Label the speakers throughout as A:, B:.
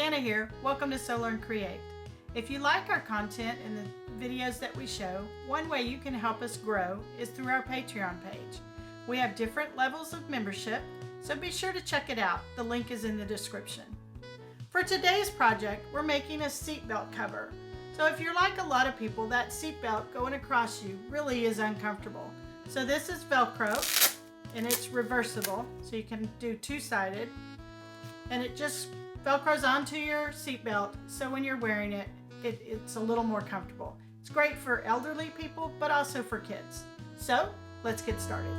A: Diana here. Welcome to Sew Learn Create. If you like our content and the videos that we show, one way you can help us grow is through our Patreon page. We have different levels of membership, so be sure to check it out. The link is in the description. For today's project, we're making a seatbelt cover. So if you're like a lot of people, that seatbelt going across you really is uncomfortable. So this is Velcro, and it's reversible, so you can do two-sided. And it just Velcros onto your seatbelt, so when you're wearing it, it's a little more comfortable. It's great for elderly people, but also for kids. So let's get started.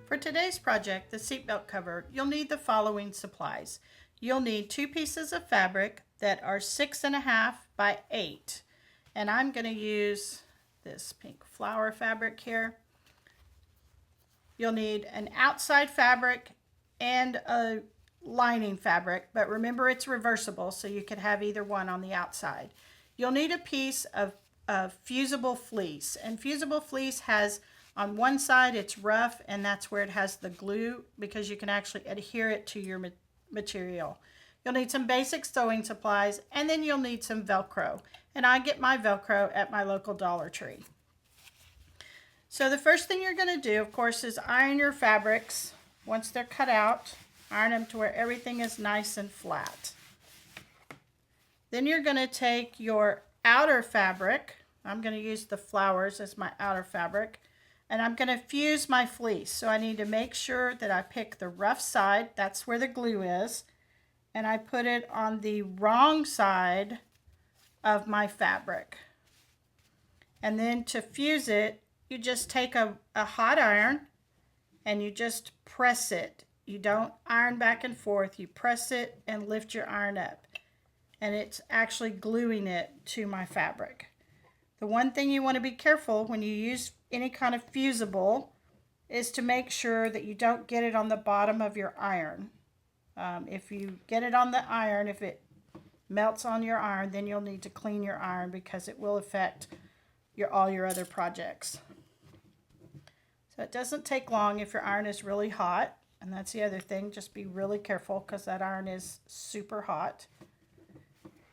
A: For today's project, the seatbelt cover, you'll need the following supplies. You'll need 2 pieces of fabric that are 6.5 by 8. And I'm going to use this pink flower fabric here. You'll need an outside fabric and a lining fabric, but remember it's reversible, so you could have either one on the outside. You'll need a piece of fusible fleece, and fusible fleece has on one side it's rough, and that's where it has the glue because you can actually adhere it to your material. You'll need some basic sewing supplies, and then you'll need some Velcro, and I get my Velcro at my local Dollar Tree. So the first thing you're going to do, of course, is iron your fabrics. Once they're cut out, iron them to where everything is nice and flat. Then you're going to take your outer fabric. I'm going to use the flowers as my outer fabric. And I'm going to fuse my fleece. So I need to make sure that I pick the rough side. That's where the glue is. And I put it on the wrong side of my fabric. And then to fuse it, you just take a hot iron and you just press it. You don't iron back and forth. You press it and lift your iron up. And it's actually gluing it to my fabric. The one thing you want to be careful when you use any kind of fusible is to make sure that you don't get it on the bottom of your iron. If you get it on the iron, if it melts on your iron, then you'll need to clean your iron because it will affect all your other projects. So it doesn't take long if your iron is really hot, and that's the other thing, just be really careful because that iron is super hot.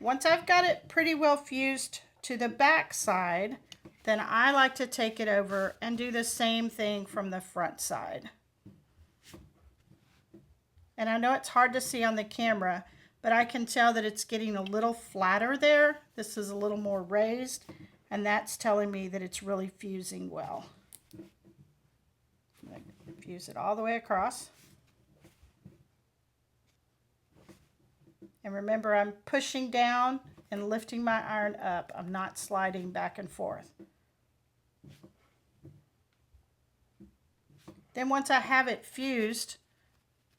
A: Once I've got it pretty well fused to the back side, then I like to take it over and do the same thing from the front side. And I know it's hard to see on the camera, but I can tell that it's getting a little flatter there. This is a little more raised, and that's telling me that it's really fusing well. I'm going to fuse it all the way across. And remember, I'm pushing down and lifting my iron up. I'm not sliding back and forth. Then once I have it fused,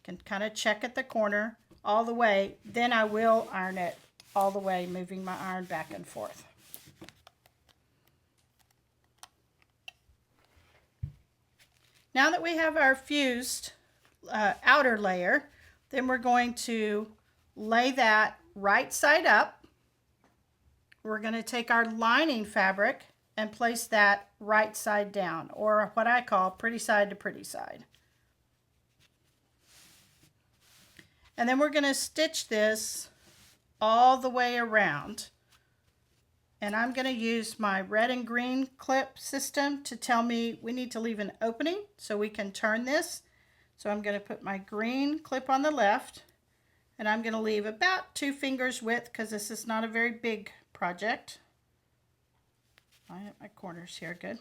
A: I can kind of check at the corner all the way. Then I will iron it all the way, moving my iron back and forth. Now that we have our fused outer layer, then we're going to lay that right side up. We're going to take our lining fabric and place that right side down, or what I call pretty side to pretty side. And then we're going to stitch this all the way around. And I'm going to use my red and green clip system to tell me we need to leave an opening so we can turn this. So I'm going to put my green clip on the left, and I'm going to leave about 2 fingers width because this is not a very big project. I have my corners here, good.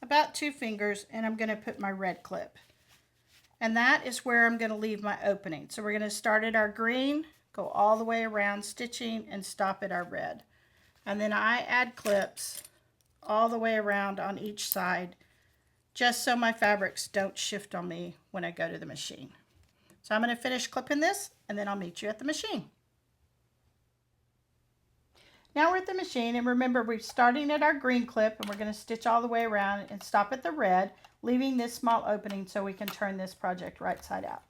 A: About 2 fingers, and I'm going to put my red clip. And that is where I'm going to leave my opening. So we're going to start at our green, go all the way around stitching, and stop at our red. And then I add clips all the way around on each side, just so my fabrics don't shift on me when I go to the machine. So I'm going to finish clipping this, and then I'll meet you at the machine. Now we're at the machine, and remember we're starting at our green clip, and we're going to stitch all the way around and stop at the red, leaving this small opening so we can turn this project right side out.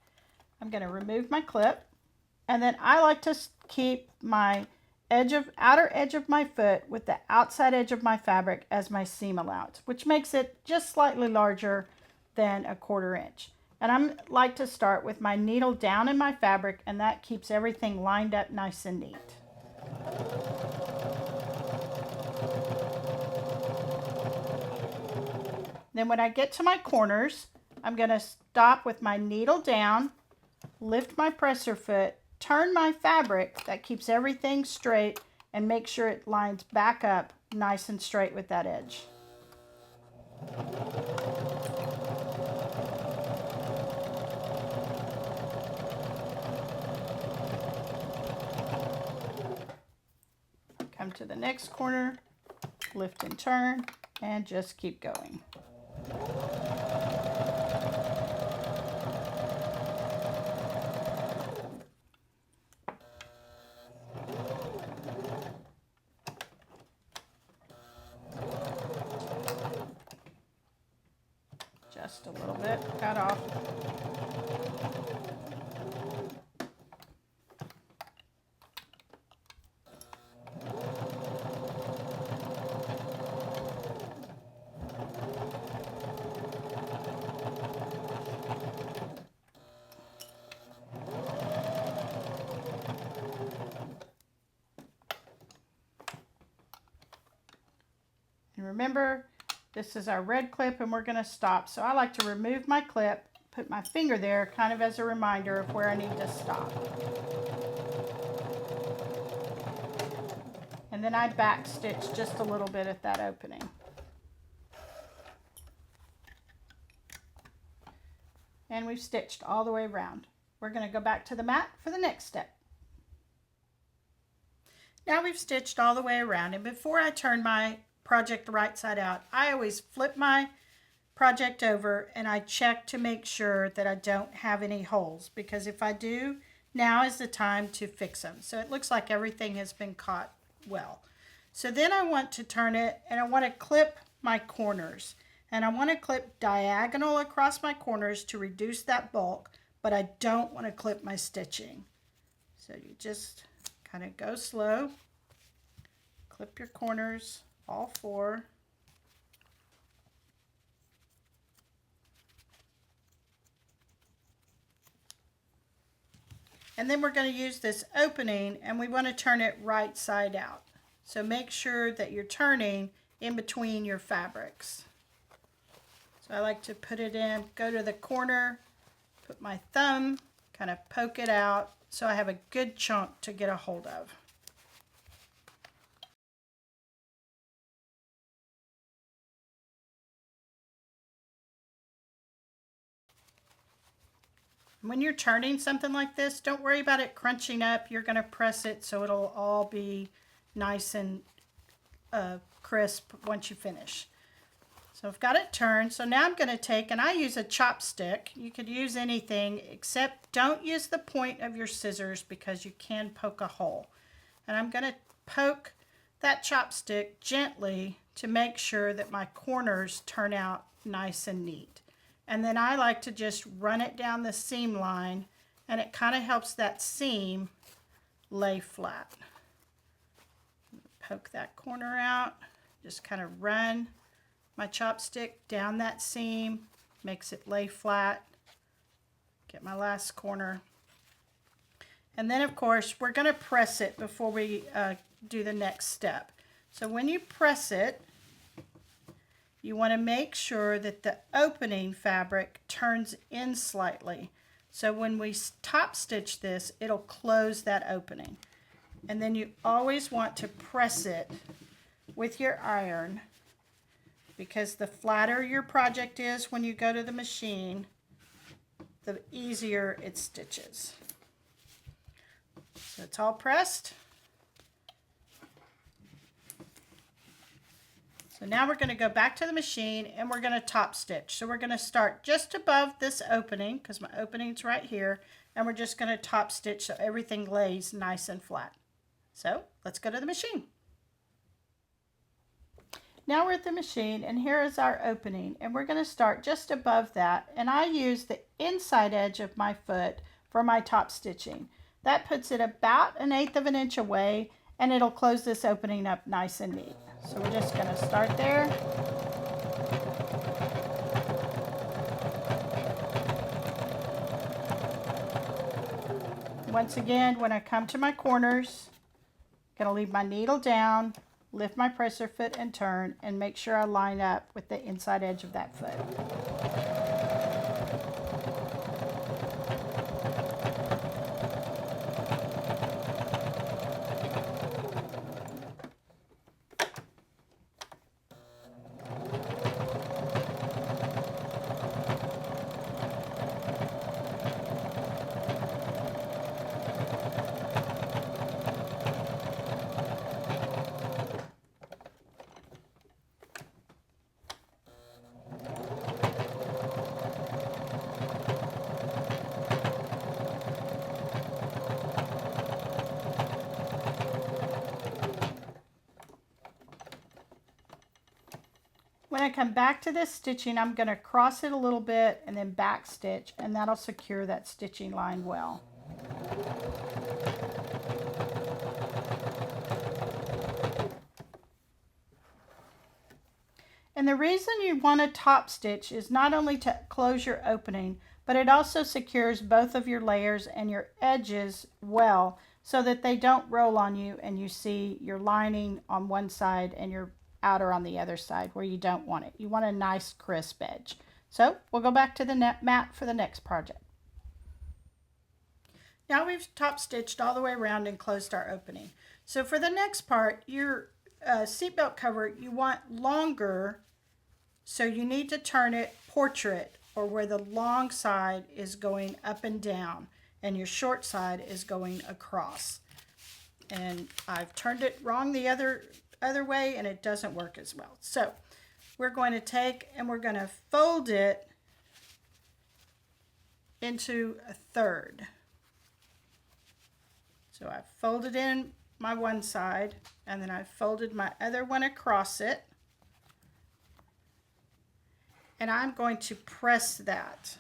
A: I'm going to remove my clip, and then I like to keep my outer edge of my foot with the outside edge of my fabric as my seam allowance, which makes it just slightly larger than 1/4 inch. And I like to start with my needle down in my fabric, and that keeps everything lined up nice and neat. Then when I get to my corners, I'm going to stop with my needle down, lift my presser foot, turn my fabric, that keeps everything straight, and make sure it lines back up nice and straight with that edge. Come to the next corner, lift and turn, and just keep going. Just a little bit, cut off. And remember, this is our red clip and we're going to stop. So I like to remove my clip, put my finger there kind of as a reminder of where I need to stop. And then I back stitch just a little bit at that opening. And we've stitched all the way around. We're going to go back to the mat for the next step. Now we've stitched all the way around, and before I turn my project right side out, I always flip my project over and I check to make sure that I don't have any holes, because if I do, now is the time to fix them. So it looks like everything has been caught well. So then I want to turn it and I want to clip my corners, and I want to clip diagonal across my corners to reduce that bulk, but I don't want to clip my stitching. So you just kind of go slow, clip your corners, all four. And then we're going to use this opening and we want to turn it right side out. So make sure that you're turning in between your fabrics. So I like to put it in, go to the corner, put my thumb, kind of poke it out so I have a good chunk to get a hold of. When you're turning something like this, don't worry about it crunching up. You're going to press it so it'll all be nice and crisp once you finish. So I've got it turned. So now I'm going to take, and I use a chopstick. You could use anything, except don't use the point of your scissors because you can poke a hole. And I'm going to poke that chopstick gently to make sure that my corners turn out nice and neat. And then I like to just run it down the seam line, and it kind of helps that seam lay flat. Poke that corner out, just kind of run my chopstick down that seam, makes it lay flat. Get my last corner. And then of course we're going to press it before we do the next step. So when you press it, you want to make sure that the opening fabric turns in slightly. So when we top stitch this, it'll close that opening. And then you always want to press it with your iron, because the flatter your project is when you go to the machine, the easier it stitches. So it's all pressed. So now we're going to go back to the machine and we're going to top stitch. So we're going to start just above this opening, because my opening's right here, and we're just going to top stitch so everything lays nice and flat. So let's go to the machine. Now we're at the machine, and here is our opening, and we're going to start just above that, and I use the inside edge of my foot for my top stitching. That puts it about 1/8 of an inch away, and it'll close this opening up nice and neat. So we're just going to start there. once again, when I come to my corners, I'm going to leave my needle down, lift my presser foot and turn, and make sure I line up with the inside edge of that foot. When I come back to this stitching, I'm going to cross it a little bit and then back stitch, and that'll secure that stitching line well. And the reason you want to top stitch is not only to close your opening, but it also secures both of your layers and your edges well so that they don't roll on you and you see your lining on one side and your outer on the other side where you don't want it. You want a nice crisp edge. So we'll go back to the mat for the next project. Now we've top stitched all the way around and closed our opening. So for the next part, your seatbelt cover, you want longer, so you need to turn it portrait, or where the long side is going up and down and your short side is going across. And I've turned it wrong the other way and it doesn't work as well. So we're going to take and we're going to fold it into a third. So I've folded in my one side and then I've folded my other one across it, and I'm going to press that.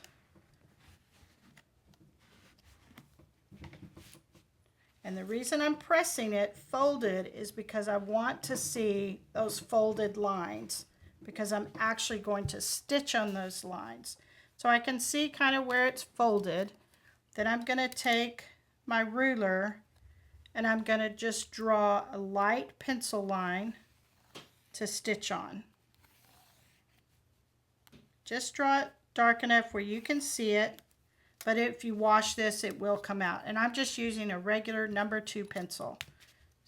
A: And the reason I'm pressing it folded is because I want to see those folded lines, because I'm actually going to stitch on those lines. So I can see kind of where it's folded. Then I'm going to take my ruler and I'm going to just draw a light pencil line to stitch on. Just draw it dark enough where you can see it. But if you wash this, it will come out. And I'm just using a regular number 2 pencil.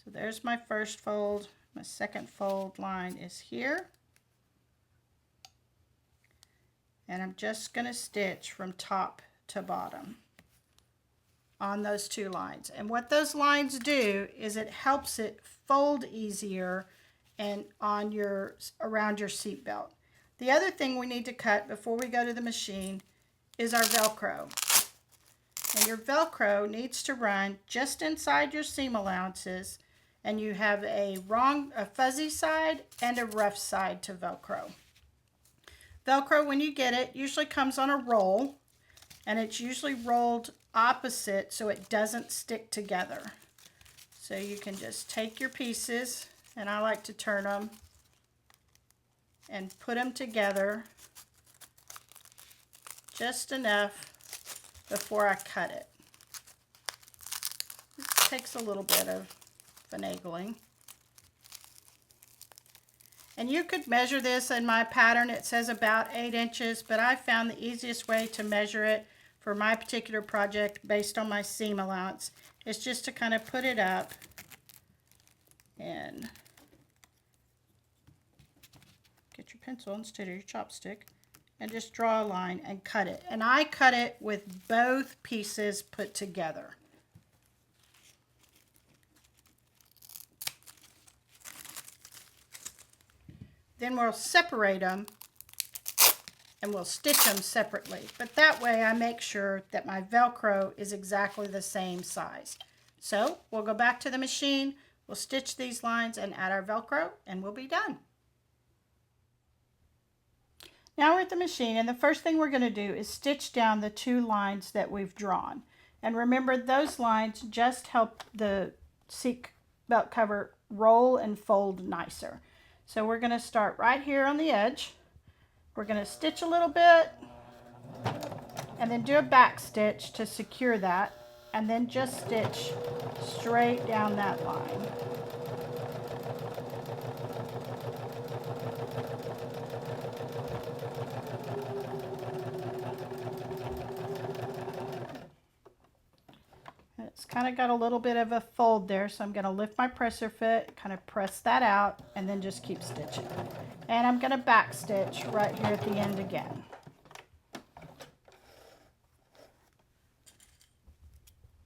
A: So there's my first fold. My second fold line is here. And I'm just going to stitch from top to bottom on those 2 lines. And what those lines do is it helps it fold easier and on around your seat belt. The other thing we need to cut before we go to the machine is our Velcro. And your Velcro needs to run just inside your seam allowances, and you have a fuzzy side and a rough side to Velcro. Velcro, when you get it, usually comes on a roll, and it's usually rolled opposite so it doesn't stick together. So you can just take your pieces, and I like to turn them and put them together just enough before I cut it. It takes a little bit of finagling. And you could measure this. In my pattern it says about 8 inches, but I found the easiest way to measure it for my particular project based on my seam allowance is just to kind of put it up and get your pencil instead of your chopstick and just draw a line and cut it. And I cut it with both pieces put together. Then we'll separate them and we'll stitch them separately. But that way I make sure that my Velcro is exactly the same size. So we'll go back to the machine, we'll stitch these lines and add our Velcro, and we'll be done. Now we're at the machine, and the first thing we're going to do is stitch down the 2 lines that we've drawn. And remember, those lines just help the seat belt cover roll and fold nicer. So we're going to start right here on the edge. We're going to stitch a little bit and then do a back stitch to secure that, and then just stitch straight down that line. It's kind of got a little bit of a fold there, so I'm going to lift my presser foot, kind of press that out, and then just keep stitching. And I'm going to back stitch right here at the end again.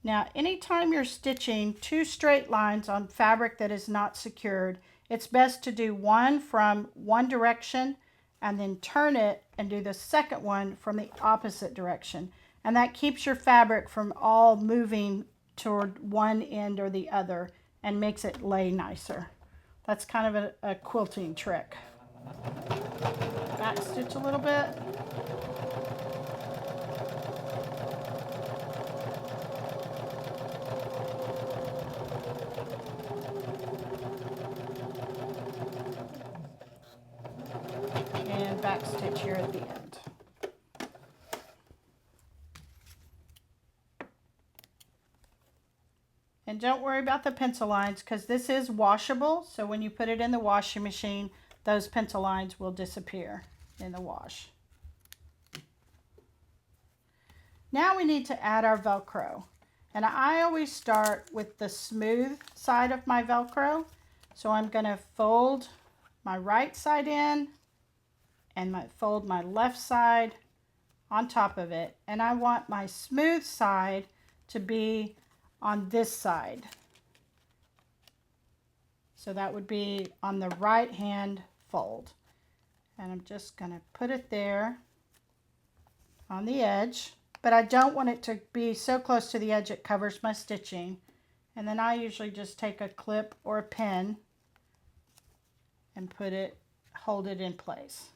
A: Now, anytime you're stitching two straight lines on fabric that is not secured, it's best to do one from one direction and then turn it and do the second one from the opposite direction. And that keeps your fabric from all moving toward one end or the other and makes it lay nicer. That's kind of a quilting trick. Back stitch a little bit. And back stitch here at the end. And don't worry about the pencil lines because this is washable. So when you put it in the washing machine, those pencil lines will disappear in the wash. Now we need to add our Velcro. And I always start with the smooth side of my Velcro. So I'm going to fold my right side in and fold my left side on top of it. And I want my smooth side to be on this side. So that would be on the right hand fold. And I'm just going to put it there on the edge, but I don't want it to be so close to the edge it covers my stitching. And then I usually just take a clip or a pin and hold it in place.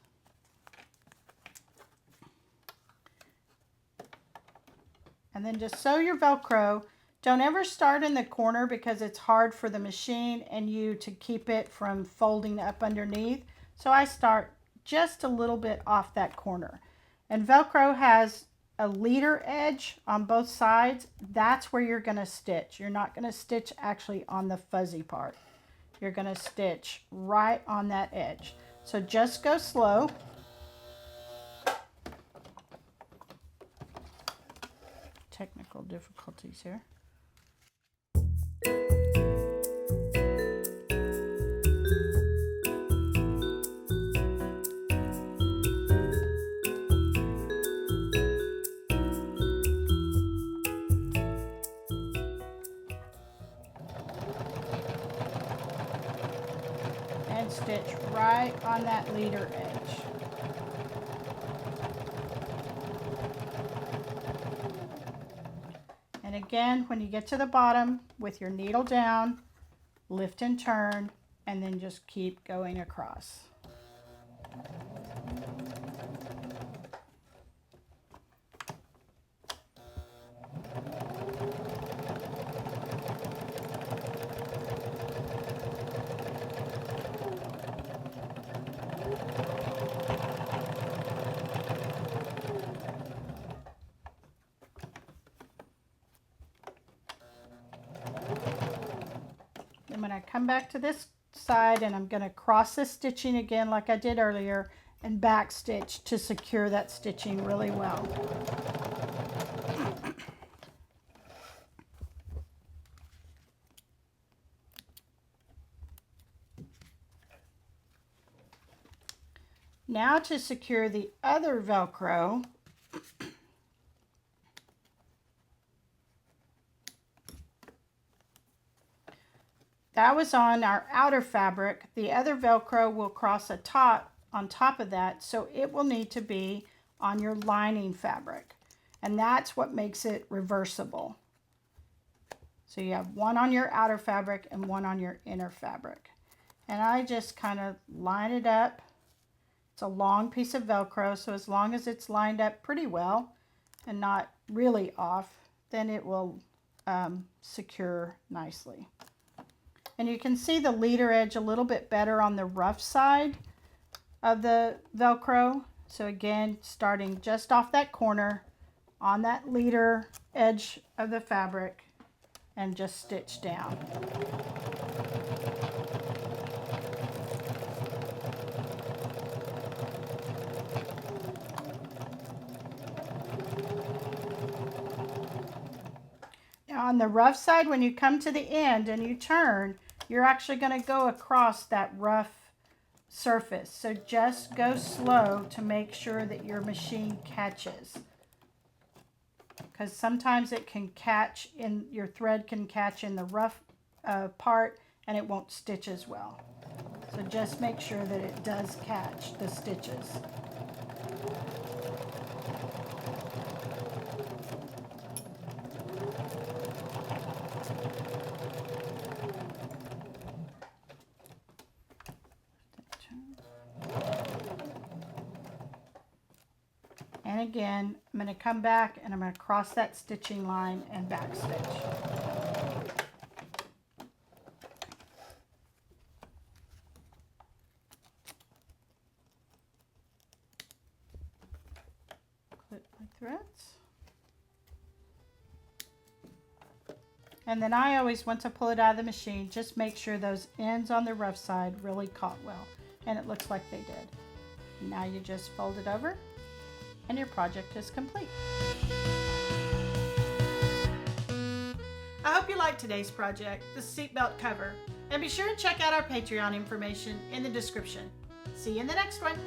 A: And then just sew your Velcro. Don't ever start in the corner because it's hard for the machine and you to keep it from folding up underneath. So I start just a little bit off that corner. And Velcro has a leader edge on both sides. That's where you're going to stitch. You're not going to stitch actually on the fuzzy part. You're going to stitch right on that edge. So just go slow. Technical difficulties here. And stitch right on that leader edge. And again, when you get to the bottom with your needle down, lift and turn, and then just keep going across. And when I come back to this side, and I'm going to cross this stitching again like I did earlier and back stitch to secure that stitching really well. Now to secure the other Velcro, that was on our outer fabric. The other Velcro will cross on top of that, so it will need to be on your lining fabric. And that's what makes it reversible. So you have one on your outer fabric and one on your inner fabric. And I just kind of line it up. It's a long piece of Velcro, so as long as it's lined up pretty well and not really off, then it will secure nicely. And you can see the leader edge a little bit better on the rough side of the Velcro. So again, starting just off that corner on that leader edge of the fabric and just stitch down. Now on the rough side, when you come to the end and you turn, you're actually going to go across that rough surface. So just go slow to make sure that your machine catches. Because sometimes it can catch in, your thread can catch in the rough part and it won't stitch as well. So just make sure that it does catch the stitches. And again, I'm going to come back and I'm going to cross that stitching line and back stitch. Clip my threads. And then I always, once I pull it out of the machine, just make sure those ends on the rough side really caught well. And it looks like they did. Now you just fold it over and your project is complete. I hope you liked today's project, the seatbelt cover. And be sure to check out our Patreon information in the description. See you in the next one.